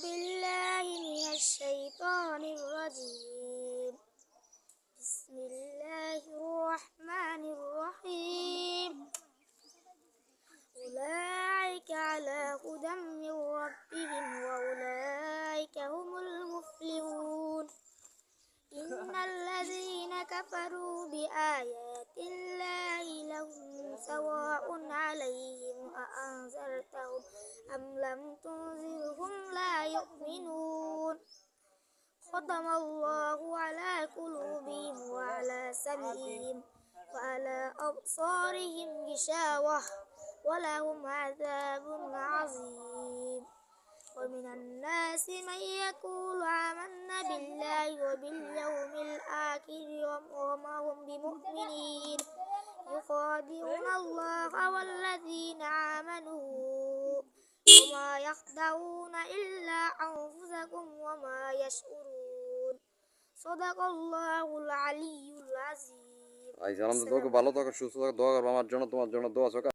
بالله من الشيطان الرجيم. بسم الله الرحمن الرحيم. أولئك على هدى من ربهم وأولئك هم المفلحون. إن الذين كفروا بآيات الله لهم سواء عليهم أأنذرتهم أم لم تنذرهم لا يؤمنون. ختم الله على قلوبهم وعلى سمعهم وعلى أبصارهم غشاوة ولهم عذاب عظيم. ومن الناس من يقول آمنا بالله وباليوم الآخر وما هم بمؤمنين يخادعون الله والذين آمنوا وما يخدعون إلا أنفسهم وما يشعرون. صدق الله العلي العظيم. ভালো থাকো, সুস্থ থাকো, দোয়া করবো আমার জন্য, তোমার জন্য দোয়া